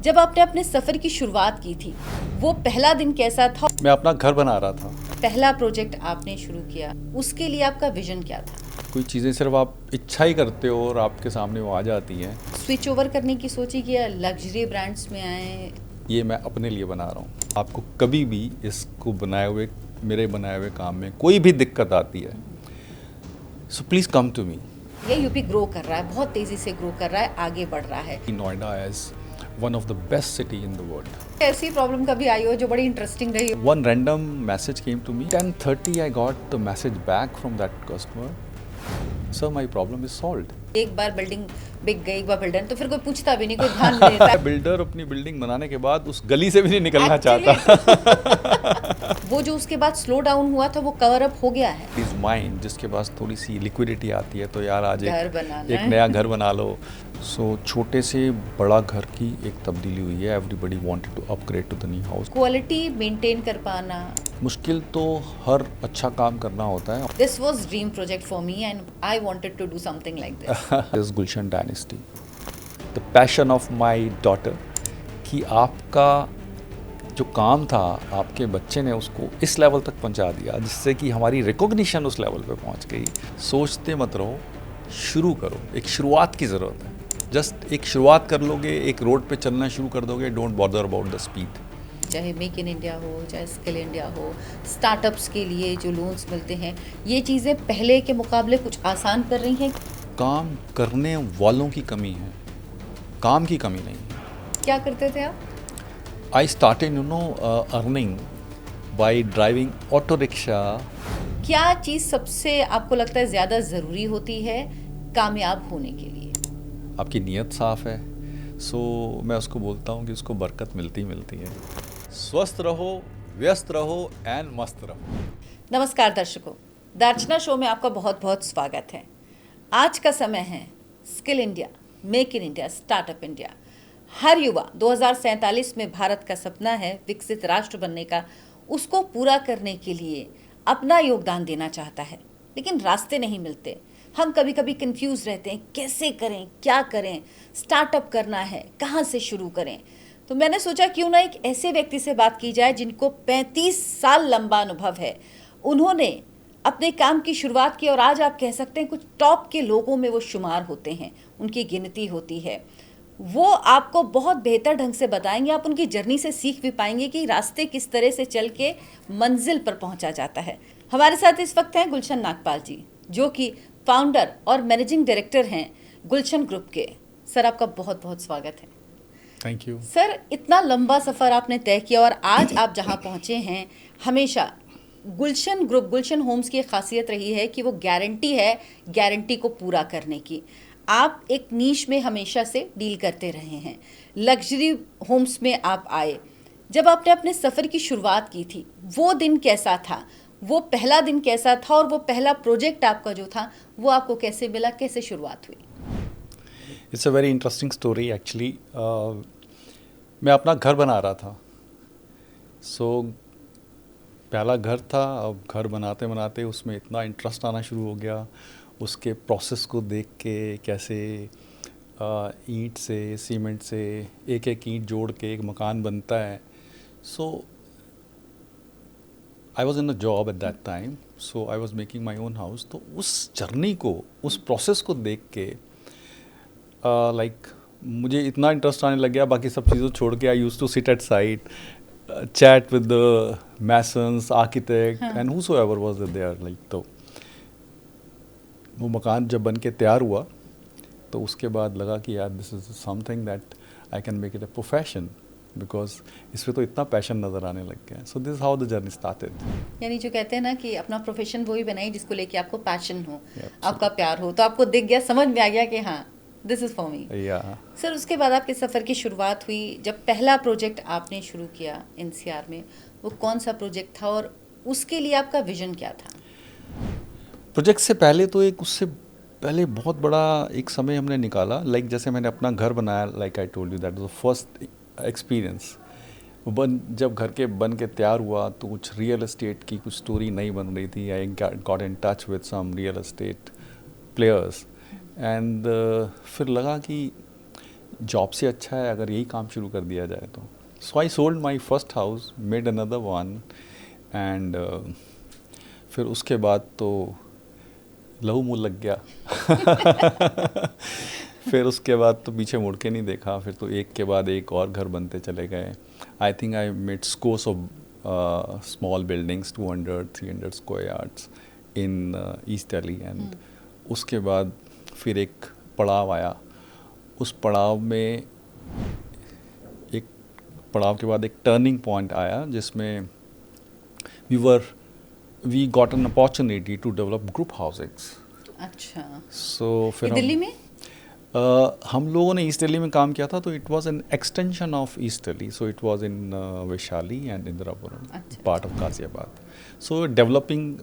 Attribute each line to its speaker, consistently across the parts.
Speaker 1: जब आपने अपने सफर की शुरुआत की थी, वो पहला दिन कैसा था?
Speaker 2: मैं अपना घर बना रहा था।
Speaker 1: पहला प्रोजेक्ट आपने शुरू किया, उसके लिए आपका विजन क्या था?
Speaker 2: कोई चीज़ें सिर्फ आप इच्छा ही करते हो और आपके सामने वो आ जाती हैं।
Speaker 1: स्विच ओवर करने की सोची कि या लग्जरी ब्रांड्स में आए?
Speaker 2: ये मैं अपने लिए बना रहा हूँ। आपको कभी भी इसको मेरे बनाए हुए काम में कोई भी दिक्कत आती है, सो प्लीज़ कम टू मी।
Speaker 1: ये यूपी ग्रो कर रहा है, बहुत तेजी से ग्रो कर रहा है, आगे बढ़ रहा है।
Speaker 2: Noida as one of the best city in the world.
Speaker 1: ऐसी प्रॉब्लम कभी आई हो जो बड़ी इंटरेस्टिंग रही हो?
Speaker 2: One random message came to me. 10:30 I got the message back from that customer. Sir, my problem is solved.
Speaker 1: एक बार बिल्डिंग बिक गई, एक बार बिल्डर, तो फिर कोई पूछता भी नहीं, कोई ध्यान नहीं देता।
Speaker 2: बिल्डर अपनी बिल्डिंग बनाने के बाद उस गली से भी नहीं निकलना
Speaker 1: Actually,
Speaker 2: चाहता।
Speaker 1: वो जो उसके बाद स्लो डाउन हुआ था वो कवर अप हो गया है।
Speaker 2: इज माइंड जिसके पास थोड़ी सी लिक्विडिटी आती है, तो यार आज
Speaker 1: घर बनाना
Speaker 2: एक
Speaker 1: है।
Speaker 2: नया घर बना लो। सो छोटे से बड़ा घर की एक तब्दीली हुई है। Everybody wanted to upgrade to the new house.
Speaker 1: Quality maintain कर पाना,
Speaker 2: मुश्किल तो हर अच्छा काम करना होता है।
Speaker 1: this was dream project for me and I wanted to do something like this.
Speaker 2: This Gulshan Dynasty, the passion of my daughter, कि आपका जो काम था आपके बच्चे ने उसको इस लेवल तक पहुंचा दिया जिससे कि हमारी रिकॉग्निशन उस लेवल पे पहुंच गई। सोचते मत रहो, शुरू करो। एक शुरुआत की ज़रूरत है। जस्ट एक शुरुआत कर लोगे, एक रोड पे चलना शुरू कर दोगे। Don't bother about the speed.
Speaker 1: चाहे मेक इन इंडिया हो, चाहे स्किल इंडिया हो, स्टार्टअप्स के लिए जो लोन्स मिलते हैं, ये चीज़ें पहले के मुकाबले कुछ आसान कर रही हैं।
Speaker 2: काम करने वालों की कमी है, काम की कमी नहीं है।
Speaker 1: क्या करते थे आप?
Speaker 2: I started, earning by driving auto rickshaw.
Speaker 1: क्या चीज़ सबसे आपको लगता है ज़्यादा ज़रूरी होती है कामयाब होने के लिए?
Speaker 2: आपकी नीयत साफ है, सो मैं उसको बोलता हूँ कि उसको बरकत मिलती मिलती है। स्वस्थ रहो, व्यस्त रहो एंड मस्त रहो।
Speaker 1: नमस्कार दर्शकों, दर्शना शो में आपका बहुत बहुत स्वागत है। आज का समय है skill India, make in India, startup India. हर युवा 2047 में भारत का सपना है विकसित राष्ट्र बनने का, उसको पूरा करने के लिए अपना योगदान देना चाहता है, लेकिन रास्ते नहीं मिलते। हम कभी कभी कंफ्यूज रहते हैं, कैसे करें, क्या करें, स्टार्टअप करना है, कहाँ से शुरू करें। तो मैंने सोचा क्यों ना एक ऐसे व्यक्ति से बात की जाए जिनको 35 साल लंबा अनुभव है। उन्होंने अपने काम की शुरुआत की और आज आप कह सकते हैं कुछ टॉप के लोगों में वो शुमार होते हैं, उनकी गिनती होती है। वो आपको बहुत बेहतर ढंग से बताएंगे, आप उनकी जर्नी से सीख भी पाएंगे कि रास्ते किस तरह से चल के मंजिल पर पहुंचा जाता है। हमारे साथ इस वक्त हैं गुलशन नागपाल जी, जो कि फाउंडर और मैनेजिंग डायरेक्टर हैं गुलशन ग्रुप के। सर, आपका बहुत बहुत स्वागत है।
Speaker 2: Thank you.
Speaker 1: सर, इतना लंबा सफ़र आपने तय किया और आज आप जहां पहुंचे हैं, हमेशा गुलशन ग्रुप, गुलशन होम्स की एक खासियत रही है कि वो गारंटी है गारंटी को पूरा करने की। आप एक नीश में हमेशा से डील करते रहे हैं। लग्जरी होम्स में आप आए। जब आपने अपने सफ़र की शुरुआत की थी, वो दिन कैसा था? वो पहला दिन कैसा था और वो पहला प्रोजेक्ट आपका जो था वो आपको कैसे मिला, कैसे शुरुआत हुई?
Speaker 2: It's a very interesting story actually. मैं अपना घर बना रहा था। सो पहला घर था। अब घर बनाते बनाते उसमें इतना इंटरेस्ट आना शुरू हो गया, उसके प्रोसेस को देख के, कैसे ईंट से, सीमेंट से एक एक ईंट जोड़ के एक मकान बनता है। So I was in a job at that time, so I was making my own house. तो उस जर्नी को, उस प्रोसेस को देख के मुझे इतना इंटरेस्ट आने लग गया। बाकी सब चीज़ों छोड़ के I use to sit at site, chat with the masons, architect, and whosoever was there. तो वो मकान जब बन के तैयार हुआ तो उसके बाद लगा कि यार this is something that I can make it a profession, because इसमें तो इतना पैशन नज़र आने लग गया। So this how the journey started.
Speaker 1: यानी जो कहते हैं ना कि अपना प्रोफेशन वही बनाइए जिसको लेके आपको पैशन हो,
Speaker 2: Absolutely.
Speaker 1: आपका प्यार हो। तो आपको दिख गया, समझ में आ गया कि हाँ, this is for me. Sir, उसके बाद आपके सफ़र की शुरुआत हुई। जब पहला प्रोजेक्ट आपने शुरू किया एनसीआर में, वो कौन सा प्रोजेक्ट था और उसके लिए आपका विजन क्या था?
Speaker 2: प्रोजेक्ट से पहले तो उससे पहले बहुत बड़ा एक समय हमने निकाला। जैसे मैंने अपना घर बनाया, I told you, that was the first experience. जब घर के बन के तैयार हुआ तो कुछ रियल एस्टेट की कुछ स्टोरी नहीं बन रही थी। I got in touch with some real estate players and फिर लगा कि जॉब से अच्छा है अगर यही काम शुरू कर दिया जाए तो. So I sold my first house, made another one, and फिर उसके बाद तो लहू मुँह लग गया. फिर उसके बाद तो पीछे मुड़ के नहीं देखा, फिर तो एक के बाद एक और घर बनते चले गए. I think I made scores of small buildings, 200-300 square yards in east Delhi. And उसके बाद फिर एक पड़ाव आया. उस पड़ाव में एक पड़ाव के बाद एक टर्निंग पॉइंट आया जिसमें we got an opportunity to develop group housings.
Speaker 1: अच्छा,
Speaker 2: सो फिर
Speaker 1: ये दिल्ली में?
Speaker 2: हम लोगों ने ईस्ट दिल्ली में काम किया था, तो it was an extension of east Delhi. So it was in Vaishali and Indirapuram, part of Ghaziabad. So developing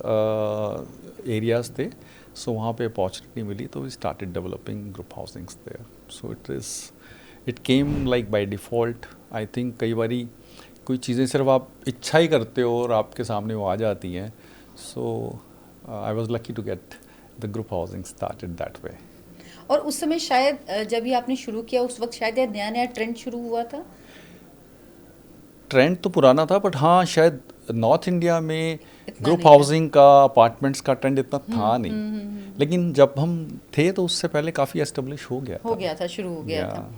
Speaker 2: areas थे, सो वहाँ पे अपॉर्चुनिटी मिली, तो we started developing group housings there. So it came like by default. I think कई बारी कोई चीज़ें सिर्फ आप इच्छा ही करते हो और आपके सामने वो आ जाती हैं. So I was lucky to get the group housing started that way.
Speaker 1: और उस समय शायद जब ये आपने शुरू किया उस वक्त शायद ये नया नया ट्रेंड शुरू हुआ था.
Speaker 2: ट्रेंड तो पुराना था, बट हाँ शायद नॉर्थ इंडिया में
Speaker 1: इतना
Speaker 2: ग्रुप
Speaker 1: नहीं था.
Speaker 2: हाउसिंग का, अपार्टमेंट्स का ट्रेंड इतना था नहीं. लेकिन जब हम थे तो उससे पहले काफ़ी एस्टेब्लिश हो गया था.
Speaker 1: शुरू हो गया
Speaker 2: Yeah.
Speaker 1: था.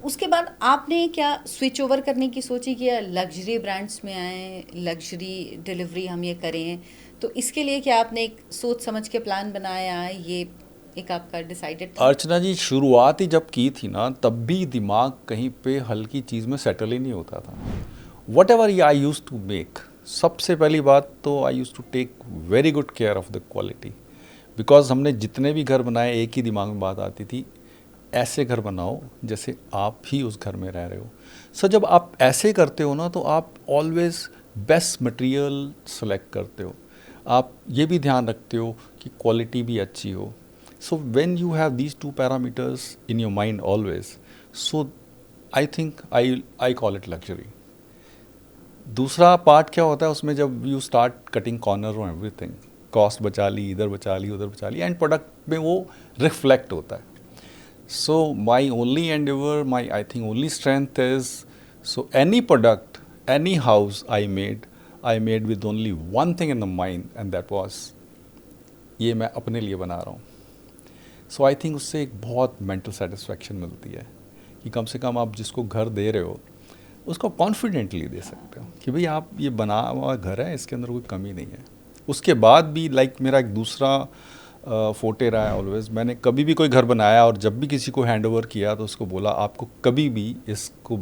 Speaker 1: उसके बाद आपने क्या स्विच ओवर करने की सोची कि लग्जरी ब्रांड्स में आए, लग्जरी डिलीवरी हम ये करें, तो इसके लिए क्या आपने एक सोच समझ के प्लान बनाया, ये एक आपका डिसाइडेड था?
Speaker 2: अर्चना जी, शुरुआत ही जब की थी ना, तब भी दिमाग कहीं पे हल्की चीज़ में सेटल ही नहीं होता था. Whatever I use to make, सबसे पहली बात तो I use to take very good care of the quality. Because हमने जितने भी घर बनाए, एक ही दिमाग में बात आती थी, ऐसे घर बनाओ जैसे आप ही उस घर में रह रहे हो. सो जब आप ऐसे करते हो ना, तो आप ऑलवेज बेस्ट मटेरियल सेलेक्ट करते हो. आप ये भी ध्यान रखते हो कि क्वालिटी भी अच्छी हो. So when you have these two parameters in your mind always, so I think I call it luxury. दूसरा पार्ट क्या होता है उसमें, जब you start cutting corner on everything, cost बचा ली, इधर बचा ली, उधर बचा ली, एंड प्रोडक्ट में वो रिफ्लेक्ट होता है. So my only endeavour, my I think only strength is, so any product, any house I made with only one thing in the mind, and that was, ये मैं अपने लिए बना रहा हूँ. सो आई थिंक उससे एक बहुत मेंटल सेटिस्फैक्शन मिलती है कि कम से कम आप जिसको घर दे रहे हो उसको कॉन्फिडेंटली दे सकते हो कि भाई आप ये बना हुआ घर है, इसके अंदर कोई कमी नहीं है. उसके बाद भी मेरा एक दूसरा फोटे रहा है ऑलवेज. मैंने कभी भी कोई घर बनाया और जब भी किसी को हैंड ओवर किया तो उसको बोला, आपको कभी भी इसको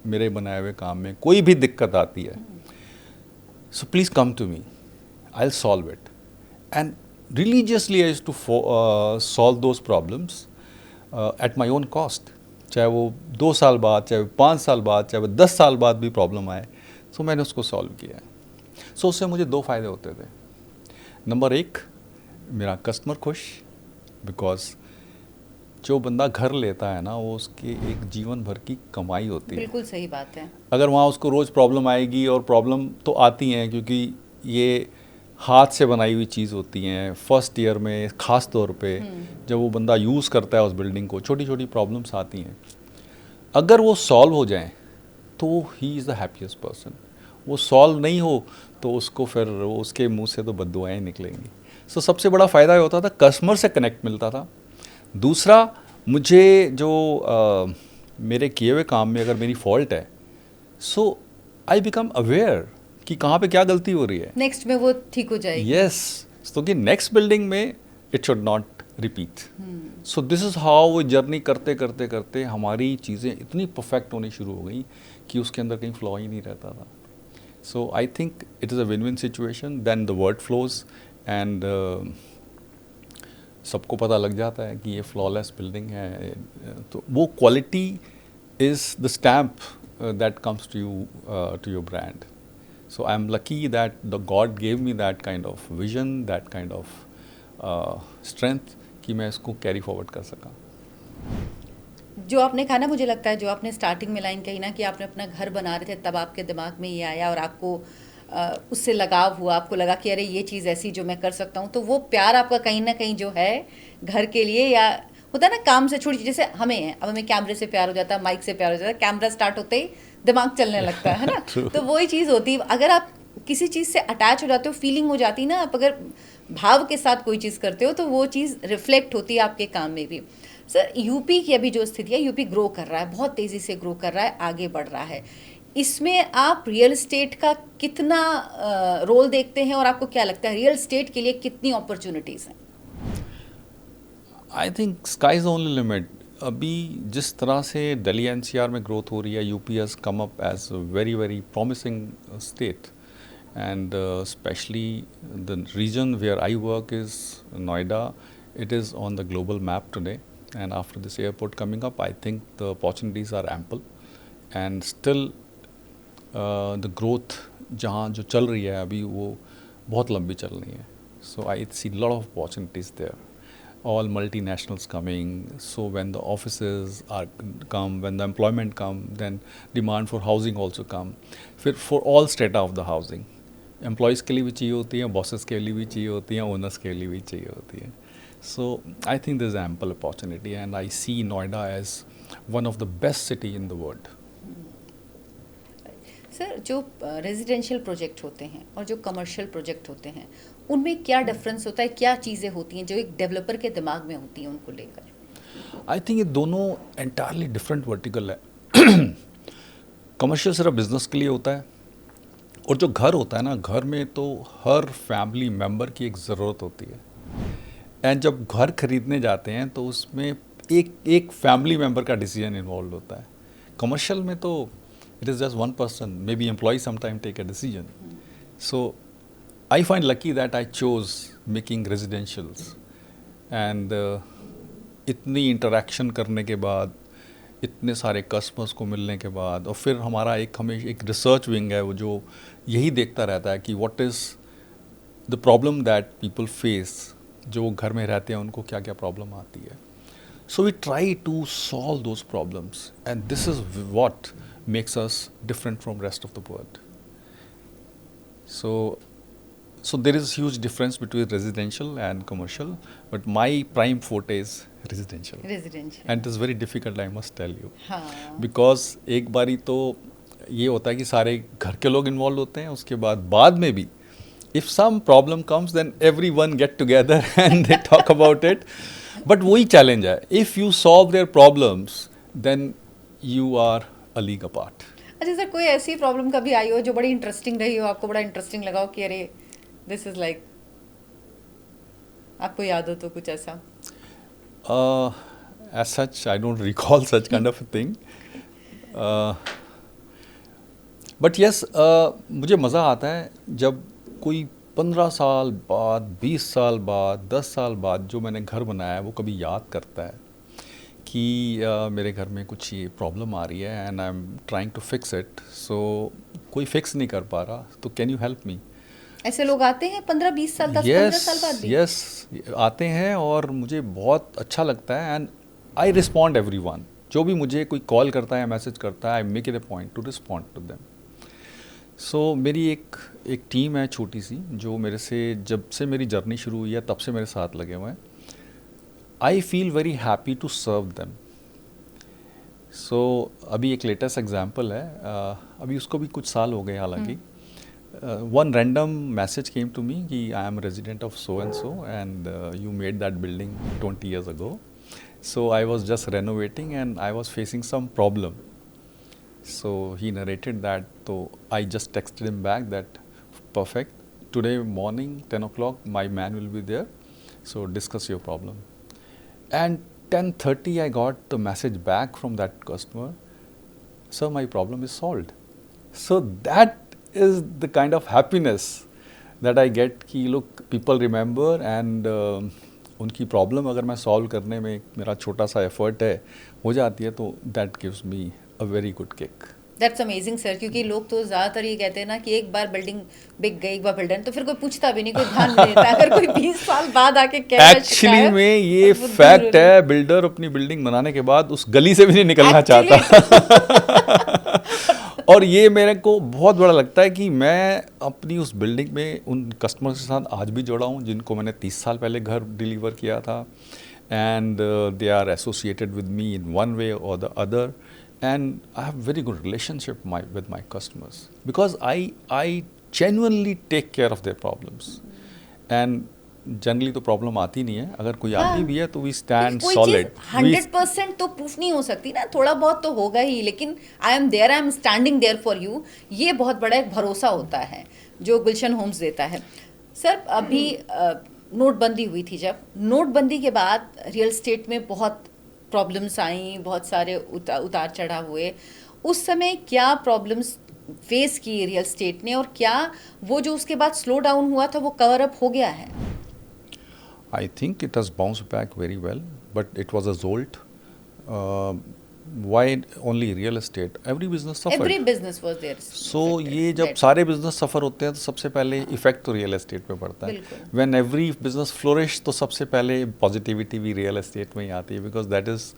Speaker 2: मेरे बनाए हुए काम में कोई भी दिक्कत आती है, so please come to me, I will solve it. And religiously I used to solve those problems at my own cost. चाहे वो 2 साल बाद, चाहे वो 5 साल बाद, चाहे वो 10 साल बाद भी प्रॉब्लम आए, सो मैंने उसको सॉल्व किया है. सो उससे मुझे 2 फ़ायदे होते थे. नंबर 1, मेरा कस्टमर खुश, बिकॉज जो बंदा घर लेता है ना, वो उसके एक जीवन भर की कमाई होती है.
Speaker 1: बिल्कुल सही बात है.
Speaker 2: अगर वहाँ उसको रोज़ प्रॉब्लम आएगी, और प्रॉब्लम तो आती हैं क्योंकि ये हाथ से बनाई हुई चीज़ होती हैं. फर्स्ट ईयर में ख़ास तौर पे जब वो बंदा यूज़ करता है उस बिल्डिंग को, छोटी छोटी प्रॉब्लम्स आती हैं. अगर वो सॉल्व हो जाएं तो he is the happiest person. वो सॉल्व नहीं हो तो उसको फिर उसके मुंह से तो बद्दुआएं निकलेंगी. सो सबसे बड़ा फ़ायदा ये होता था, कस्टमर से कनेक्ट मिलता था. दूसरा, मुझे जो मेरे किए हुए काम में अगर मेरी फॉल्ट है, सो आई बिकम अवेयर कि कहाँ पे क्या गलती हो रही है,
Speaker 1: नेक्स्ट में वो ठीक हो जाएगी.
Speaker 2: यस. तो कि नेक्स्ट बिल्डिंग में it should not repeat. So this is how वो जर्नी करते करते करते हमारी चीज़ें इतनी परफेक्ट होनी शुरू हो गई कि उसके अंदर कहीं फ्लॉ ही नहीं रहता था. So I think it is a win win situation. Then the word flows, and सबको पता लग जाता है कि ये फ्लॉलेस बिल्डिंग है. तो वो quality is the stamp that comes to your brand. So I'm lucky that the God gave me that kind of vision, that kind of strength कि मैं इसको कैरी फॉरवर्ड कर सका.
Speaker 1: जो आपने कहा ना, मुझे लगता है जो आपने स्टार्टिंग में लाइन कही ना कि आपने अपना घर बना रहे थे, तब आपके दिमाग में ये आया और आपको उससे लगाव हुआ, आपको लगा कि अरे ये चीज़ ऐसी जो मैं कर सकता हूँ, तो वो प्यार आपका कहीं ना कहीं जो है घर के लिए, या होता है ना काम से छोटी, जैसे हमें है, अब हमें कैमरे से प्यार हो जाता है, माइक से प्यार हो जाता है, कैमरा स्टार्ट होते ही दिमाग चलने लगता है ना। तो वही चीज़ होती है, अगर आप किसी चीज़ से अटैच हो जाते हो, फीलिंग हो जाती है ना, आप अगर भाव के साथ कोई चीज़ करते हो तो वो चीज़ रिफ्लेक्ट होती है आपके काम में भी। सर, यूपी की अभी जो स्थिति है, यूपी ग्रो कर रहा है, बहुत तेज़ी से ग्रो कर रहा है, आगे बढ़ रहा है। इसमें आप रियल एस्टेट का कितना रोल देखते हैं और आपको क्या लगता है रियल एस्टेट के लिए कितनी अपॉर्चुनिटीज़ हैं?
Speaker 2: I think sky is only limit. अभी जिस तरह से दिल्ली एनसीआर में ग्रोथ हो रही है, UP has come up as very very promising state, and especially the region where I work is Noida. It is on the global map today, and after this airport coming up, I think the opportunities are ample, and still the growth जहाँ जो चल रही है अभी वो बहुत लंबी चल रही है. So I see lot of opportunities there. All multinationals coming. So when the offices are come, when the employment come, then demand for housing also come. For all strata of the housing. Employees के लिए भी चाहिए होती है, bosses के लिए भी चाहिए होती हैं, ओनर्स के लिए भी चाहिए होती है. So I think this ample opportunity and I see Noida as one of the best city in the world.
Speaker 1: Sir, जो रेजिडेंशियल प्रोजेक्ट होते हैं और जो कमर्शियल प्रोजेक्ट होते हैं, उनमें क्या डिफरेंस होता है, क्या चीज़ें होती हैं जो एक डेवलपर के दिमाग में होती हैं उनको लेकर?
Speaker 2: आई थिंक ये दोनों एंटायरली डिफरेंट वर्टिकल है. कमर्शियल सिर्फ बिजनेस के लिए होता है, और जो घर होता है ना, घर में तो हर फैमिली मेम्बर की एक ज़रूरत होती है. एंड जब घर खरीदने जाते हैं तो उसमें एक फैमिली मेम्बर का डिसीजन इन्वॉल्व होता है. कमर्शियल में तो it is just one person, may be employ sometime take a decision. So I find lucky that I chose making residentials. And इतनी इंटरेक्शन करने के बाद, इतने सारे कस्टमर्स को मिलने के बाद, और फिर हमारा हमेशा एक रिसर्च विंग है वो जो यही देखता रहता है कि what is the problem that people face, जो घर में रहते हैं उनको क्या क्या प्रॉब्लम आती है. So we try to solve those problems, and this is what makes us different from rest of the world. So there is huge difference between residential and commercial, but my prime forte is residential. And it is very difficult, I must tell you. Because एक बारी तो ये होता है कि सारे घर के लोग इन्वॉल्व होते हैं, उसके बाद में भी if some problem comes then everyone get together and they talk about it. But वही challenge है, if you solve their problems then you are a league apart.
Speaker 1: अच्छा सर, कोई ऐसी प्रॉब्लम कभी आई हो जो बड़ी इंटरेस्टिंग रही हो, आपको बड़ा इंटरेस्टिंग लगा हो कि अरे दिस इज लाइक, आपको याद हो तो कुछ ऐसा?
Speaker 2: As such, I don't recall such kind of a thing. But yes, मुझे मज़ा आता है जब कोई 15 साल बाद, 20 साल बाद, 10 साल बाद जो मैंने घर बनाया है वो कभी याद करता है कि मेरे घर में कुछ ये प्रॉब्लम आ रही है and I am trying to fix it. So कोई फिक्स नहीं कर पा रहा, तो कैन यू हेल्प मी?
Speaker 1: ऐसे लोग आते हैं 15-20 साल, 10-15 साल बाद भी?
Speaker 2: यस, आते हैं और मुझे बहुत अच्छा लगता है. And I respond everyone. जो भी मुझे कोई कॉल करता है, मैसेज करता है, I make it a point to respond to them. So मेरी एक टीम है छोटी सी, जो मेरे से जब से मेरी जर्नी शुरू हुई है तब से मेरे साथ लगे हुए हैं. I feel very happy to serve them. So अभी एक लेटेस्ट एग्जाम्पल है, अभी उसको भी कुछ साल हो गए हालांकि. One random message came to me कि I am a resident of so and so and you made that building 20 years ago. So I was just renovating and I was facing some problem. So he narrated that. So I just texted him back that perfect. Today morning 10 o'clock my man will be there. So discuss your problem. And 10:30 I got the message back from that customer. Sir, my problem is solved. So that is the kind of happiness that I get कि look, people remember and उनकी problem अगर मैं solve करने में मेरा छोटा सा effort है हो जाती है, तो that gives me a very good kick.
Speaker 1: That's amazing sir, क्योंकि लोग तो ज़्यादातर ये कहते हैं ना कि एक बार बिल्डिंग बिक गई, एक बार बिल्डर, तो फिर कोई पूछता भी नहीं, कोई ध्यान नहीं देता. अगर कोई 20 साल बाद आके कह
Speaker 2: एक्चुअली में ये फैक्ट है, बिल्डर अपनी बिल्डिंग बनाने के बाद उस गली से भी नहीं निकलना चाहता. और ये मेरे को बहुत बड़ा लगता है कि मैं अपनी उस बिल्डिंग में उन कस्टमर्स के साथ आज भी जुड़ा हूँ जिनको मैंने 30 साल पहले घर डिलीवर किया था. and they are associated with me in one way or the other, and I have very good relationship with my customers because I genuinely take care of their problems. And generally तो problem आती नहीं है, अगर कोई आती भी है तो वी स्टैंड सॉलिड.
Speaker 1: 100% तो प्रूफ नहीं हो सकती ना, थोड़ा बहुत तो होगा ही, लेकिन I am standing there for you, ये बहुत बड़ा एक भरोसा होता है जो गुलशन होम्स देता है. सर, अभी नोटबंदी हुई थी, जब नोटबंदी के बाद रियल एस्टेट में बहुत प्रॉब्लम्स आई, बहुत सारे उतार चढ़ाव हुए. उस समय क्या प्रॉब्लम्स फेस की रियल एस्टेट ने, और क्या वो जो उसके बाद स्लो डाउन हुआ था वो कवर अप हो गया है?
Speaker 2: I think it has bounced back very well, but it was a jolt. Why only real estate? Every business suffered.
Speaker 1: Every business was there.
Speaker 2: So ये जब सारे बिजनेस सफ़र होते हैं तो सबसे पहले इफेक्ट तो रियल एस्टेट पे पड़ता है. When every business flourish तो सबसे पहले पॉजिटिविटी भी रियल एस्टेट में ही आती है, because that is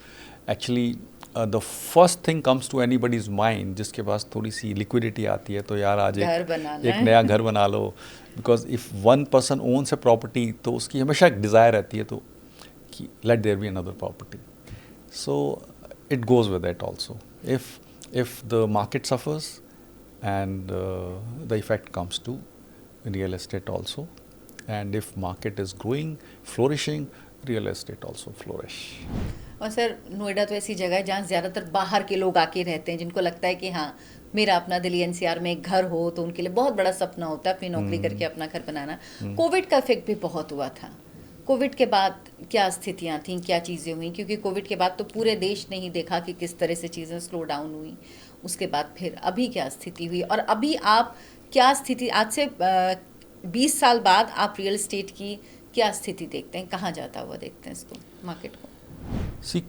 Speaker 2: actually the first thing comes to anybody's mind. जिसके पास थोड़ी सी लिक्विडिटी आती है तो यार आज एक नया घर बना लो. Because if one person owns a property तो उसकी हमेशा एक डिज़ायर रहती है तो कि let there be another property. So it goes with it also. If the market suffers, and the effect comes to real estate also, and if market is growing, flourishing, real estate also flourish.
Speaker 1: और sir, Noida तो ऐसी जगह है जहाँ ज़्यादातर बाहर के लोग आके रहते हैं, जिनको लगता है कि हाँ मेरा अपना दिल्ली एनसीआर में एक घर हो, तो उनके लिए बहुत बड़ा सपना होता है अपनी नौकरी करके अपना घर बनाना. कोविड का इफेक्ट भी बहुत हुआ था. कोविड के बाद क्या स्थितियाँ थीं, क्या चीज़ें हुई? क्योंकि कोविड के बाद तो पूरे देश ने ही देखा कि किस तरह से चीज़ें स्लो डाउन हुई. उसके बाद फिर अभी क्या स्थिति हुई, और अभी आप क्या स्थिति, आज से 20 साल बाद आप रियल एस्टेट की क्या स्थिति देखते हैं, कहाँ जाता हुआ देखते हैं इसको, मार्केट को?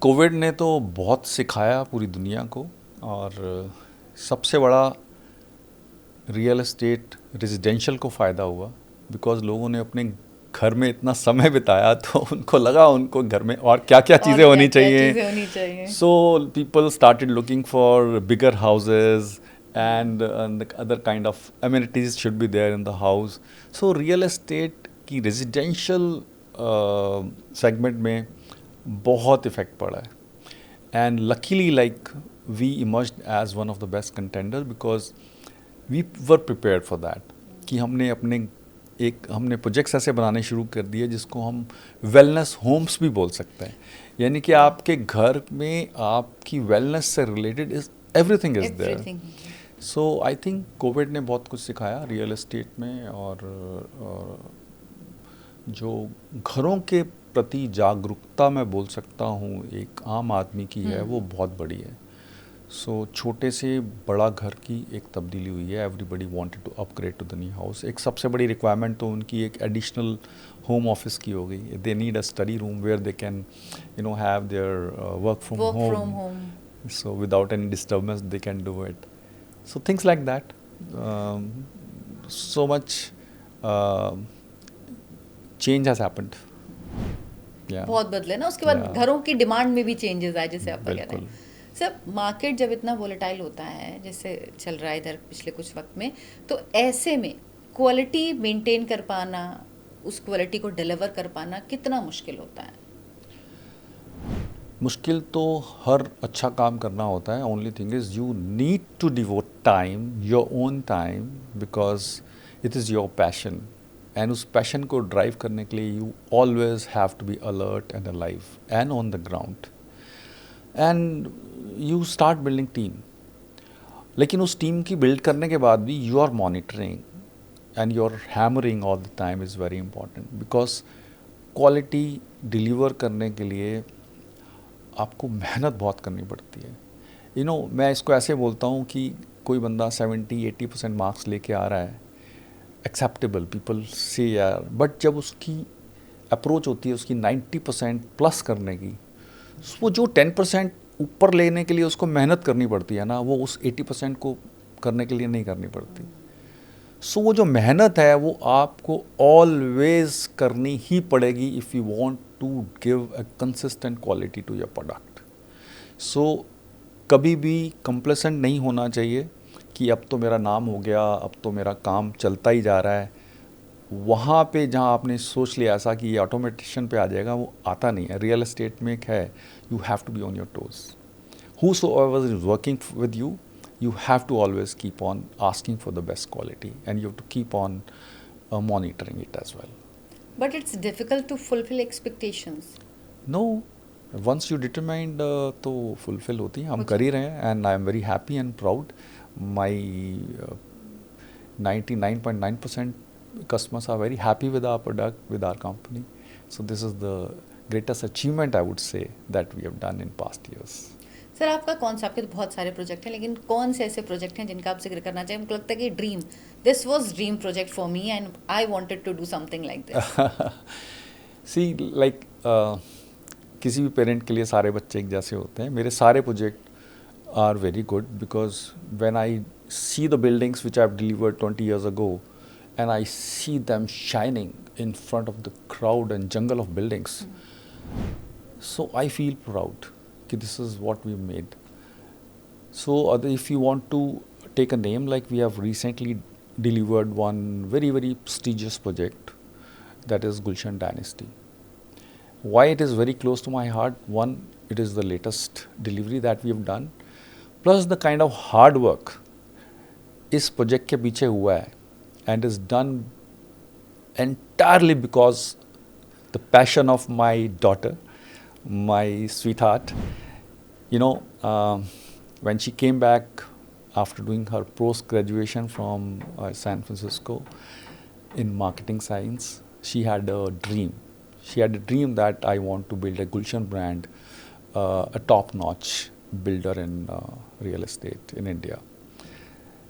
Speaker 2: कोविड ने तो बहुत सिखाया पूरी दुनिया को, और सबसे बड़ा रियल एस्टेट रेजिडेंशियल को फ़ायदा हुआ, बिकॉज लोगों ने अपने घर में इतना समय बिताया तो उनको लगा उनको घर में और क्या क्या चीज़ें होनी चाहिए. So people started looking for bigger houses and other kind of amenities should be there in the house. So real estate की रेजिडेंशियल सेगमेंट में बहुत इफेक्ट पड़ा है. And luckily like we emerged as one of the best contender, because we were prepared for that. कि हमने projects ऐसे बनाने शुरू कर दिए जिसको हम वेलनेस होम्स भी बोल सकते हैं. यानी कि आपके घर में आपकी वेलनेस से related is everything is there. So I think COVID ने बहुत कुछ सिखाया रियल एस्टेट में, और जो घरों के प्रति जागरूकता मैं बोल सकता हूँ एक आम आदमी की है, वो बहुत बड़ी है. सो छोटे से बड़ा घर की एक तब्दीली हुई है. Everybody wanted to upgrade to the new house. एक सबसे बड़ी रिक्वायरमेंट तो उनकी एक एडिशनल होम ऑफिस की हो गई. They need a study room where they can have their work from home. So without any disturbance they can do it. So things like that. So much change has happened.
Speaker 1: बहुत बदले ना. उसके बाद घरों की डिमांड में भी changes आए, जैसे आप कह रहे हैं. सर, मार्केट जब इतना वोलेटाइल होता है जैसे चल रहा है इधर पिछले कुछ वक्त में, तो ऐसे में क्वालिटी मेंटेन कर पाना, उस क्वालिटी को डिलीवर कर पाना कितना मुश्किल होता है?
Speaker 2: मुश्किल तो हर अच्छा काम करना होता है. Only thing is you need to devote time, your own time, because it is your passion. And उस पैशन को ड्राइव करने के लिए you always have to be alert and alive and on the ground. And you start building team. लेकिन उस team की build करने के बाद भी you are monitoring and you are hammering all the time is very important, because quality deliver करने के लिए आपको मेहनत बहुत करनी पड़ती है. मैं इसको ऐसे बोलता हूँ कि कोई बंदा 70-80% मार्क्स लेके आ रहा है, एक्सेप्टेबल, पीपल से यार, बट जब उसकी अप्रोच होती है उसकी 90% प्लस करने की, वो जो 10% ऊपर लेने के लिए उसको मेहनत करनी पड़ती है ना, वो उस 80% को करने के लिए नहीं करनी पड़ती. सो वो जो मेहनत है वो आपको ऑलवेज करनी ही पड़ेगी if you want to give a consistent quality to your product. So कभी भी कंप्लेसेंट नहीं होना चाहिए कि अब तो मेरा नाम हो गया, अब तो मेरा काम चलता ही जा रहा है. वहाँ पे जहाँ आपने सोच लिया ऐसा कि ये ऑटोमेटिशन पे आ जाएगा, वो आता नहीं है. रियल एस्टेट में एक है, you have to be on your toes. Whosoever is working with you, you have to always keep on asking for the best quality, and you have to keep on monitoring it as well.
Speaker 1: But it's difficult to fulfill expectations.
Speaker 2: No, once you determined तो fulfill होती है. हम
Speaker 1: हो
Speaker 2: कर ही रहे हैं, and I am very happy and proud. My 99.9% customers are very happy with our product, with our company. So this is the greatest achievement, I would say, that we have done in past years.
Speaker 1: Sir आपका कौन सा, आपके तो बहुत सारे project हैं, लेकिन कौन से ऐसे प्रोजेक्ट हैं जिनका आप जिक्र करना चाहिए? मुझे लगता है कि dream, this was dream project for me and I wanted to do something like this.
Speaker 2: See like किसी भी पेरेंट के लिए सारे बच्चे एक जैसे होते हैं. मेरे सारे project are very good because when I see the buildings which I have delivered 20 years ago and I see them shining in front of the crowd and jungle of buildings, so I feel proud that this is what we made. So if you want to take a name, like we have recently delivered one very very prestigious project, that is Gulshan Dynasty. Why it is very close to my heart? One, it is the latest delivery that we have done, plus the kind of hard work इस project के पीछे हुआ है, and is done entirely because the passion of my daughter, my sweetheart. You know, when she came back after doing her post graduation from San Francisco in marketing science, she had a dream. She had a dream that I want to build a Gulshan brand, a top-notch builder in real estate in India.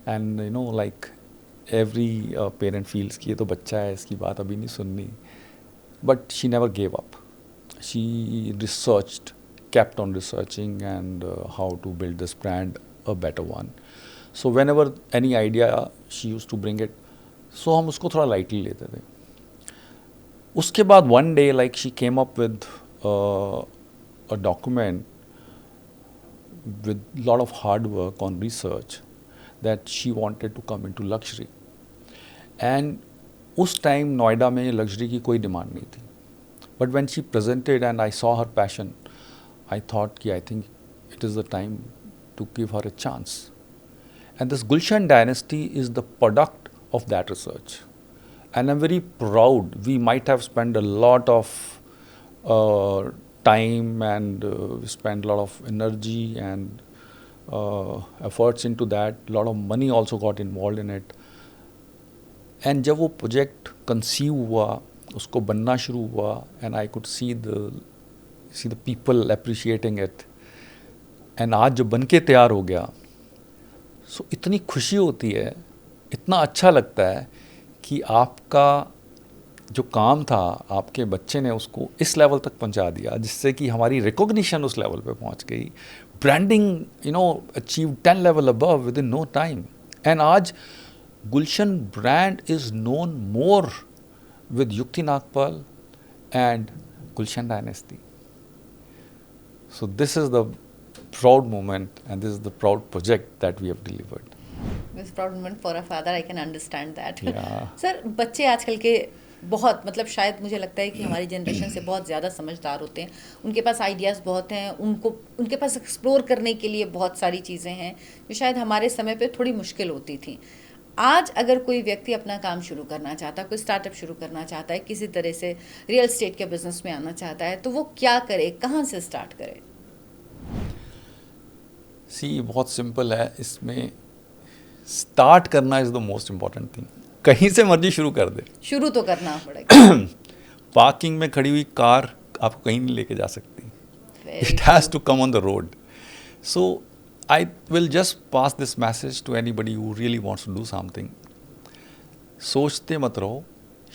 Speaker 2: And you know, like every parent feels कि ये तो बच्चा है, इसकी बात अभी नहीं सुननी. But she never gave up. She researched, kept on researching, and how to build this brand a better one. So whenever any idea she used to bring it, so हम उसको थोड़ा lightly लेते थे. उसके बाद one day, like she came up with a document with lot of hard work on research that she wanted to come into luxury. And उस time Noida में luxury की कोई डिमांड नहीं थी. But when she presented and I saw her passion, I thought कि I think it is the time to give her a chance. And this Gulshan dynasty is the product of that research. And I'm very proud. We might have spent a lot of time and we spent a lot of energy and efforts into that. A lot of money also got involved in it. And जब वो project conceive हुआ, उसको बनना शुरू हुआ, and I could see the people appreciating it. And आज जब बन के तैयार हो गया, so इतनी खुशी होती है, इतना अच्छा लगता है कि आपका जो काम था, आपके बच्चे ने उसको इस लेवल तक पहुंचा दिया, जिससे कि हमारी रिकॉग्निशन उस लेवल पे पहुंच गई. Branding, you know, achieve 10 level above within no time. And आज Gulshan brand is known more with Yukti Nagpal and Gulshan Dynasty. So this is the proud moment and this is the proud project that we have delivered.
Speaker 1: This proud moment for a father, I can understand that.
Speaker 2: Yeah.
Speaker 1: Sir, बच्चे आजकल के बहुत, मतलब शायद मुझे लगता है कि हमारी जनरेशन से बहुत ज़्यादा समझदार होते हैं. उनके पास आइडियाज़ बहुत हैं, उनके पास एक्सप्लोर करने के लिए बहुत सारी चीज़ें हैं जो शायद हमारे समय पे थोड़ी मुश्किल होती थी. आज अगर कोई व्यक्ति अपना काम शुरू करना चाहता है, कोई स्टार्टअप शुरू करना चाहता है, किसी तरह से रियल एस्टेट के बिजनेस में आना चाहता है, तो वो क्या करे, कहाँ से स्टार्ट करे?
Speaker 2: सी बहुत सिंपल है. इसमें स्टार्ट करना is the most important thing. कहीं से मर्जी शुरू कर दे,
Speaker 1: शुरू तो करना पड़ेगा.
Speaker 2: पार्किंग में खड़ी हुई कार आपको कहीं नहीं लेके जा सकती. It has to come on the road. So I will just pass this message to anybody who really wants to do something. सोचते मत रहो,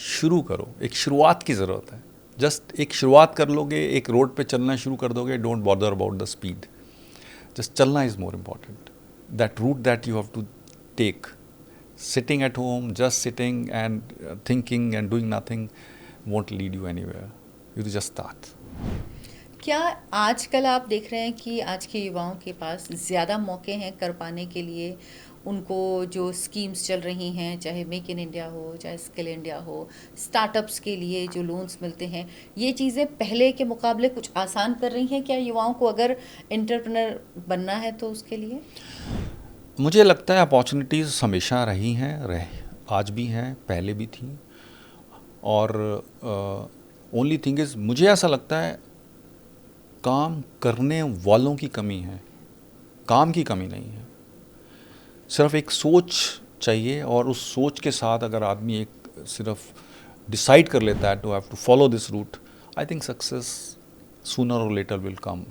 Speaker 2: शुरू करो. एक शुरुआत की ज़रूरत है. जस्ट एक शुरुआत कर लोगे, एक रोड पे चलना शुरू कर दोगे, don't bother about the speed. Just चलना is more important. That route that you have to take. Sitting at home, just sitting and thinking and doing nothing won't lead you anywhere. You just start.
Speaker 1: क्या आजकल आप देख रहे हैं कि आज के युवाओं के पास ज़्यादा मौके हैं कर पाने के लिए? उनको जो स्कीम्स चल रही हैं, चाहे मेक इन इंडिया हो, चाहे स्किल इंडिया हो, स्टार्टअप्स के लिए जो लोन्स मिलते हैं, ये चीज़ें पहले के मुकाबले कुछ आसान कर रही हैं क्या युवाओं को, अगर एंटरप्रेन्योर बनना है तो उसके लिए?
Speaker 2: मुझे लगता है अपॉर्चुनिटीज़ हमेशा रही हैं, आज भी हैं, पहले भी थी। और ओनली थिंग इज़, मुझे ऐसा लगता है काम करने वालों की कमी है, काम की कमी नहीं है। सिर्फ एक सोच चाहिए, और उस सोच के साथ अगर आदमी एक सिर्फ डिसाइड कर लेता है to have to follow this route, I think success sooner or later will come.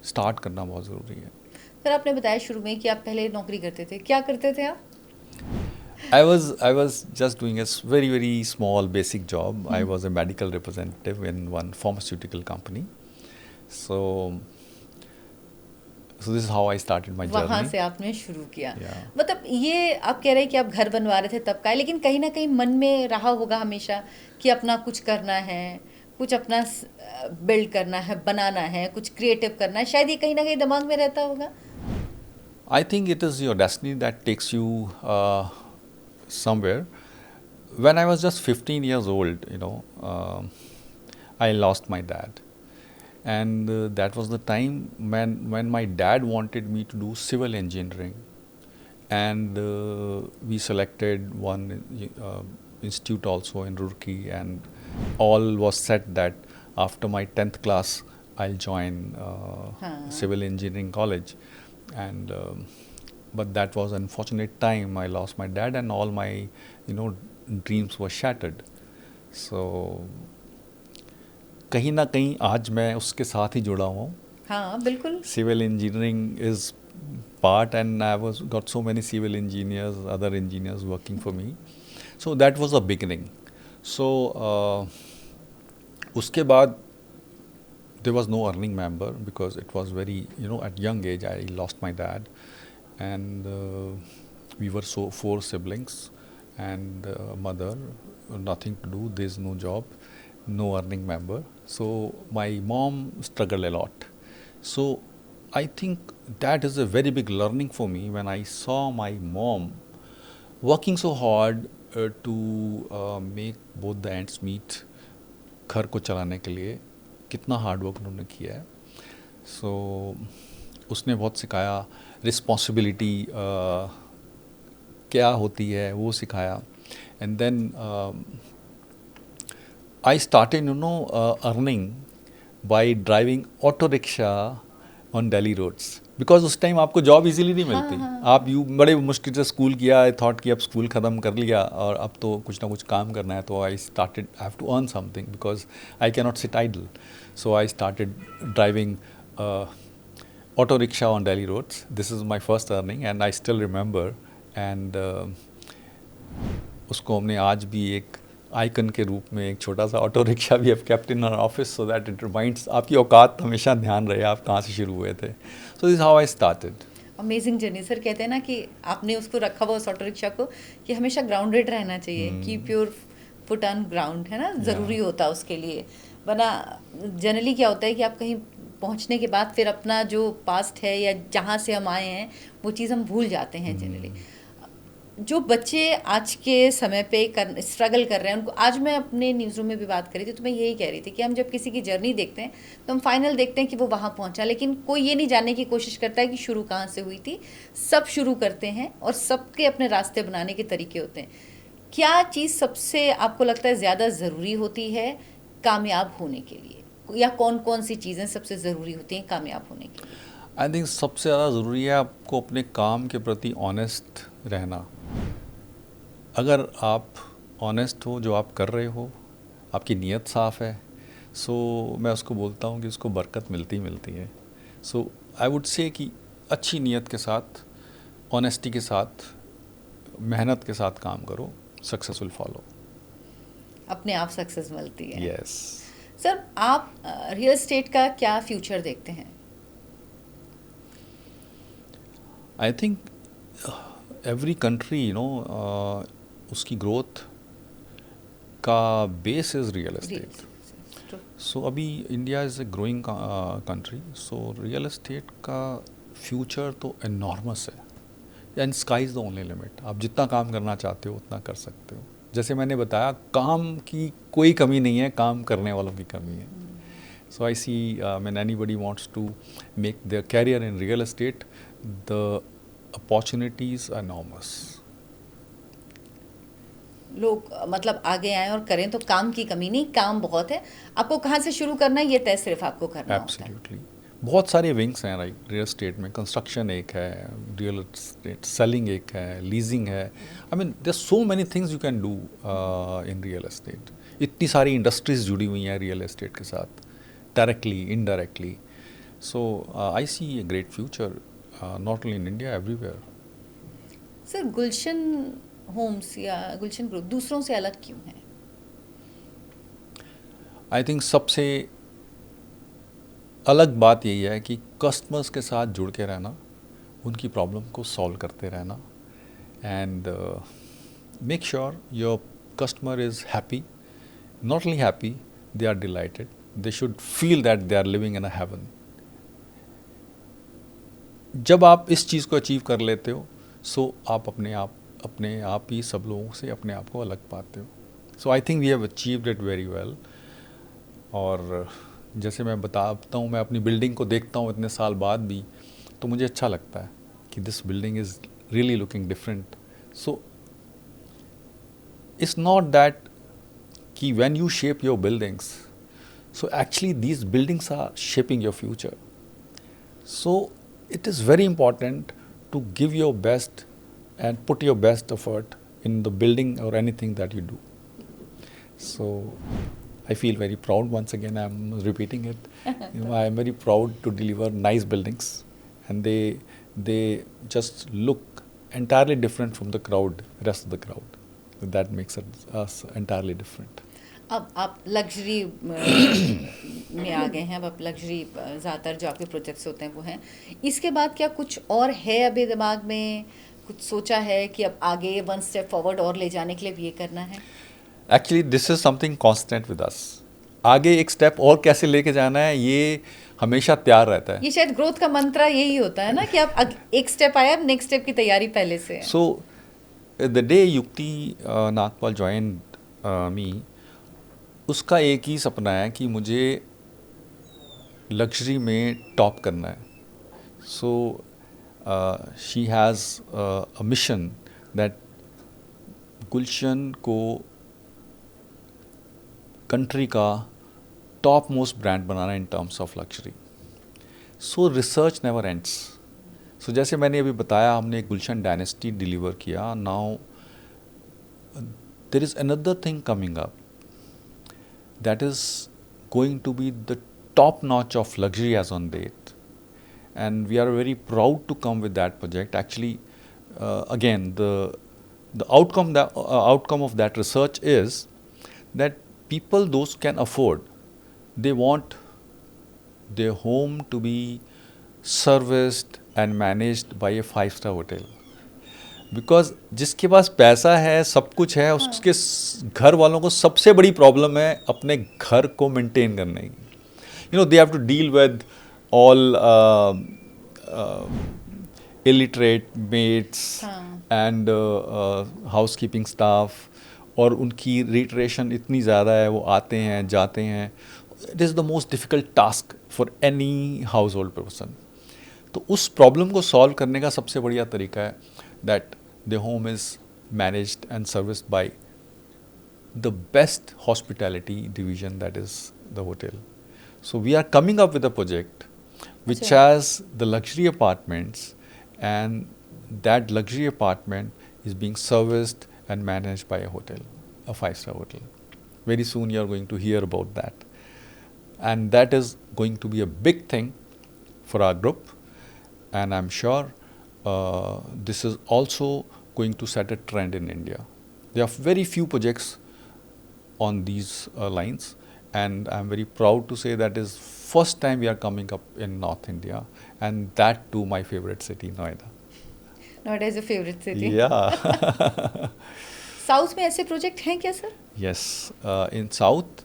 Speaker 2: Start करना बहुत ज़रूरी है।
Speaker 1: फिर आपने बताया शुरू में कि आप पहले नौकरी करते थे, क्या करते थे आप?
Speaker 2: I was just doing a very small basic job. I was a medical representative in one pharmaceutical company. So this is how I started my
Speaker 1: वहाँ
Speaker 2: journey.
Speaker 1: से आपने शुरू किया।
Speaker 2: Yeah.
Speaker 1: मतलब ये आप कह रहे हैं कि आप घर बनवा रहे थे तब का है, लेकिन कहीं ना कहीं मन में रहा होगा हमेशा कि अपना कुछ करना है, कुछ अपना बिल्ड करना है, बनाना है, कुछ क्रिएटिव करना है, शायद ये कहीं ना कहीं दिमाग में रहता होगा।
Speaker 2: I think it is your destiny that takes you somewhere. When I was just 15 years old, I lost my dad, and that was the time when my dad wanted me to do civil engineering, and we selected one institute also in Roorkee, and all was set that after my 10th class I'll join civil engineering college. And but that was unfortunate time. I lost my dad, and all my dreams were shattered. So कहीं ना कहीं आज मैं उसके साथ ही जुड़ा हुआ हूँ.
Speaker 1: हाँ बिल्कुल.
Speaker 2: Civil engineering is part, and I was got so many civil engineers, other engineers working for me. So that was a beginning. So उसके बाद there was no earning member, because it was very, at young age I lost my dad, and we were four siblings, and mother, nothing to do, there's no job, no earning member. So my mom struggled a lot. So I think that is a very big learning for me when I saw my mom working so hard to make both the ends meet, घर को चलाने के लिए कितना hard work उन्होंने किया है. सो उसने बहुत सिखाया, रिस्पॉन्सिबिलिटी क्या होती है वो सिखाया. And then I started earning by driving auto rickshaw on Delhi roads, because उस टाइम आपको जॉब इजीली नहीं मिलती. आप बड़े मुश्किल से स्कूल किया, आई थॉट कि अब स्कूल ख़त्म कर लिया और अब तो कुछ ना कुछ काम करना है. तो I started, I have to earn something because I can not sit idle. So I started driving auto rickshaw on Delhi roads. This is my first earning, and I still remember. And उसको हमने आज भी एक icon के रूप में, एक छोटा सा ऑटो रिक्शा भी have kept in our office, so that it reminds, आपकी औकात हमेशा ध्यान रहे आप कहाँ से शुरू हुए थे. So this is how I started.
Speaker 1: Amazing journey. Sir कहते हैं ना कि आपने उसको रखा हुआ उस ऑटो रिक्शा को कि हमेशा ग्राउंडेड रहना चाहिए, keep your foot on ground, है ना, ज़रूरी होता है उसके लिए. वरना जनरली क्या होता है कि आप कहीं पहुंचने के बाद फिर अपना जो पास्ट है या जहां से हम आए हैं वो चीज़ हम भूल जाते हैं जनरली. जो बच्चे आज के समय पे स्ट्रगल कर रहे हैं उनको, आज मैं अपने न्यूज़ रूम में भी बात करी थी तो मैं यही कह रही थी कि हम जब किसी की जर्नी देखते हैं तो हम फाइनल देखते हैं कि वो वहाँ पहुँचा, लेकिन कोई ये नहीं जानने की कोशिश करता है कि शुरू कहाँ से हुई थी. सब शुरू करते हैं और सबके अपने रास्ते बनाने के तरीके होते हैं. क्या चीज़ सबसे आपको लगता है ज़्यादा ज़रूरी होती है कामयाब होने के लिए, या कौन कौन सी चीज़ें सबसे ज़रूरी होती हैं कामयाब होने के लिए?
Speaker 2: आई थिंक सबसे ज़्यादा ज़रूरी है आपको अपने काम के प्रति ऑनेस्ट रहना. अगर आप ऑनेस्ट हो, जो आप कर रहे हो, आपकी नीयत साफ़ है, सो मैं उसको बोलता हूँ कि उसको बरकत मिलती है. सो आई वुड से कि अच्छी नीयत के साथ, ऑनेस्टी के साथ, मेहनत के साथ काम करो, सक्सेस विल फॉलो.
Speaker 1: अपने आप सक्सेस मिलती है.
Speaker 2: यस.
Speaker 1: सर आप रियल एस्टेट का क्या फ्यूचर देखते हैं?
Speaker 2: आई थिंक एवरी कंट्री, उसकी ग्रोथ का base is real estate.
Speaker 1: true.
Speaker 2: सो अभी India is a growing country, so real estate का फ्यूचर तो एनॉर्मस है, and sky is the only limit. आप जितना काम करना चाहते हो उतना कर सकते हो। जैसे मैंने बताया, काम की कोई कमी नहीं है, काम करने वालों की कमी है। So I see when anybody wants to make their career in real estate, the opportunities are enormous.
Speaker 1: लोग मतलब आगे आए और करें तो काम की कमी नहीं, काम बहुत है। आपको कहाँ से शुरू करना है ये तय सिर्फ आपको करना होता है।
Speaker 2: Absolutely. बहुत सारे विंग्स हैं राइट रियल एस्टेट में। कंस्ट्रक्शन एक है, रियल एस्टेट सेलिंग एक है, लीजिंग है। I mean there so many things you can do in real estate. इतनी सारी इंडस्ट्रीज जुड़ी हुई हैं रियल एस्टेट के साथ, directly indirectly. So I see a great future not only in India, everywhere.
Speaker 1: Sir, Gulshan Homes या Gulshan group दूसरों से अलग क्यों है?
Speaker 2: आई थिंक सबसे अलग बात यही है कि कस्टमर्स के साथ जुड़ के रहना, उनकी प्रॉब्लम को सॉल्व करते रहना, and make sure your customer is happy, not only happy, they are delighted, they should feel that they are living in a heaven. जब आप इस चीज़ को अचीव कर लेते हो, सो आप अपने आप ही सब लोगों से अपने आप को अलग पाते हो। So I think we have achieved it very well. और जैसे मैं बताता हूँ, मैं अपनी बिल्डिंग को देखता हूँ इतने साल बाद भी, तो मुझे अच्छा लगता है कि this building is really looking different. So it's not that कि when you shape your buildings, so actually these buildings are shaping your future. So it is very important to give your best and put your best effort in the building or anything that you do. So I feel very proud, once again I'm repeating it. I am very proud to deliver nice buildings, and they just look entirely different from the rest of the crowd. That makes us entirely different.
Speaker 1: अब आप luxury में आ गए हैं, अब आप luxury ज़्यादातर जो आपके प्रोजेक्ट्स होते हैं वो हैं। इसके बाद क्या कुछ और है अभी दिमाग में, कुछ सोचा है कि अब आगे वन स्टेप फॉरवर्ड और ले जाने के लिए भी ये करना है?
Speaker 2: Actually this is something constant with us. आगे एक स्टेप और कैसे लेके जाना है, ये हमेशा तैयार रहता है।
Speaker 1: ये शायद ग्रोथ का मंत्र यही होता है ना कि आप एक स्टेप आया, अब नेक्स्ट स्टेप की तैयारी पहले से है।
Speaker 2: सो द डे युक्ति नागपाल ज्वाइन मी, उसका एक ही सपना है कि मुझे लग्जरी में टॉप करना है। So she has a mission that Gulshan को कंट्री का टॉप मोस्ट ब्रांड बनाना in terms of luxury. So research never ends. So जैसे मैंने अभी बताया, हमने एक गुलशन डायनेस्टी डिलीवर किया। Now there is another thing coming up that is going to be the top notch of luxury as on date, and we are very proud to come with that project. Actually, again, the outcome of that research is that people, those who can afford, they want their home to be serviced and managed by a 5-star hotel. Because जिसके पास पैसा है, सब कुछ है, उसके घर वालों को सबसे बड़ी प्रॉब्लम है अपने घर को मेंटेन करने की। You know, they have to deal with all illiterate maids and housekeeping staff, और उनकी रिटरेशन इतनी ज़्यादा है, वो आते हैं जाते हैं। It is the most difficult task for any house hold person. तो उस प्रॉब्लम को सॉल्व करने का सबसे बढ़िया तरीका है that the home is managed and serviced by the best hospitality division, that is the hotel. So we are coming up with a project which has the luxury apartments, and that luxury apartment is being serviced and managed by a hotel, a 5-star hotel. Very soon you are going to hear about that, and that is going to be a big thing for our group, and I'm sure this is also going to set a trend in India. There are very few projects on these lines, and I'm very proud to say that is first time we are coming up in North India, and that too my favorite city, Noida.
Speaker 1: Noida is your favorite city?
Speaker 2: Yeah.
Speaker 1: South में ऐसे project हैं क्या sir?
Speaker 2: Yes, in South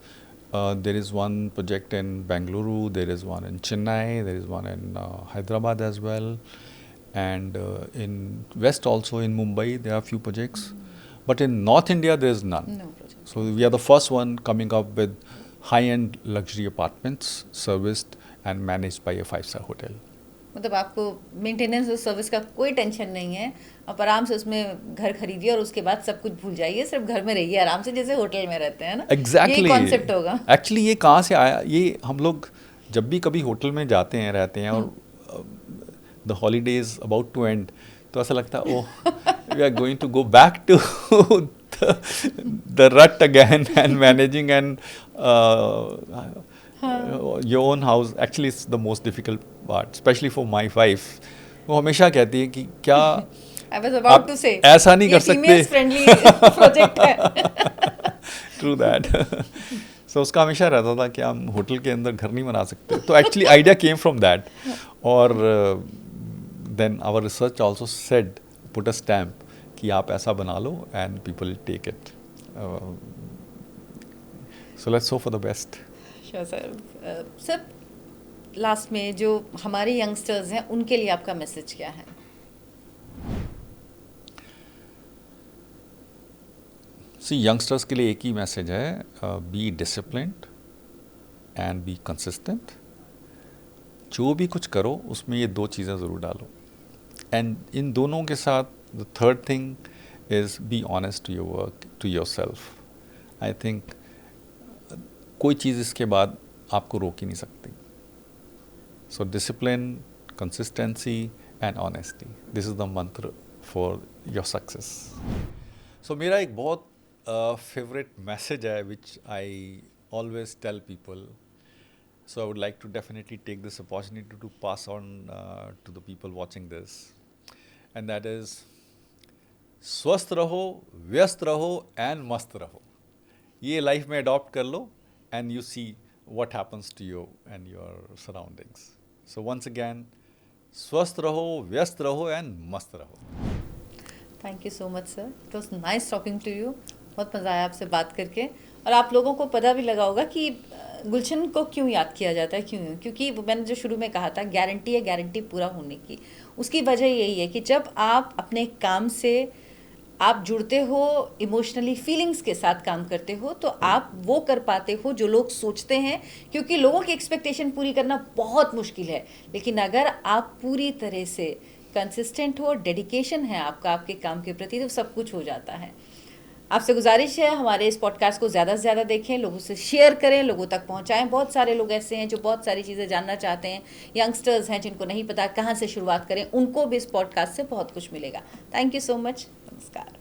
Speaker 2: There is one project in Bengaluru, there is one in Chennai, there is one in Hyderabad as well, and in West also in Mumbai there are few projects, but in North India there is none.
Speaker 1: No project.
Speaker 2: So we are the first one coming up with high-end luxury apartments serviced and managed by a 5-star hotel.
Speaker 1: मतलब आपको maintenance और service का कोई tension नहीं है, आप आराम से उसमें घर खरीदिए और उसके बाद सब कुछ भूल जाइए, सिर्फ घर में रहिए आराम से जैसे होटल में रहते हैं ना.
Speaker 2: एग्जैक्टली
Speaker 1: ये कॉन्सेप्ट होगा.
Speaker 2: एक्चुअली ये कहाँ से आया, ये हम लोग जब भी कभी होटल में जाते हैं रहते हैं और the holidays about to end, तो ऐसा लगता है oh we are going to go back to the rut again and managing and your own house. Actually it's the most difficult part, specially for my wife. वो हमेशा कहती है कि क्या
Speaker 1: I was about to say,
Speaker 2: ऐसा नहीं कर सकते.
Speaker 1: ये फ्रेंडली प्रोजेक्ट है.
Speaker 2: True that. सो उसका हमेशा रहता था कि हम होटल के अंदर घर नहीं बना सकते. तो actually idea came from that. और then our research also said, put a stamp कि आप ऐसा बना लो and people take it. So let's hope for the best.
Speaker 1: Sure sir. Sir last में जो हमारे यंगस्टर्स हैं उनके लिए आपका मैसेज क्या है?
Speaker 2: सी यंगस्टर्स के लिए एक ही मैसेज है, be disciplined and be consistent. जो भी कुछ करो उसमें ये 2 चीज़ें ज़रूर डालो, एंड इन दोनों के साथ the third thing is be honest to your work, to your self. I think कोई चीज़ इसके बाद आपको रोक ही नहीं सकती. So discipline, consistency and honesty, this is the mantra for your success. So मेरा एक बहुत फेवरेट मैसेज है which I always tell people. So I would like to definitely take this opportunity to pass on to the people watching this, and that is स्वस्थ रहो, व्यस्त रहो and मस्त रहो. ये लाइफ में अडॉप्ट कर लो and you see what happens to you and your surroundings. So once again, स्वस्थ रहो, व्यस्त रहो and मस्त रहो.
Speaker 1: Thank you so much sir. It was nice talking to you. बहुत मज़ा आया आपसे बात करके, और आप लोगों को पता भी लगा होगा कि गुलशन को क्यों याद किया जाता है. क्योंकि वो मैंने जो शुरू में कहा था, गारंटी है गारंटी पूरा होने की. उसकी वजह यही है कि जब आप अपने काम से आप जुड़ते हो, इमोशनली फीलिंग्स के साथ काम करते हो, तो आप वो कर पाते हो जो लोग सोचते हैं. क्योंकि लोगों की एक्सपेक्टेशन पूरी करना बहुत मुश्किल है, लेकिन अगर आप पूरी तरह से कंसिस्टेंट हो, डेडिकेशन है आपका आपके काम के प्रति, तो सब कुछ हो जाता है. आपसे गुजारिश है हमारे इस पॉडकास्ट को ज़्यादा से ज़्यादा देखें, लोगों से शेयर करें, लोगों तक पहुंचाएं. बहुत सारे लोग ऐसे हैं जो बहुत सारी चीज़ें जानना चाहते हैं, यंगस्टर्स हैं जिनको नहीं पता कहाँ से शुरुआत करें, उनको भी इस पॉडकास्ट से बहुत कुछ मिलेगा. Thank you so much. नमस्कार.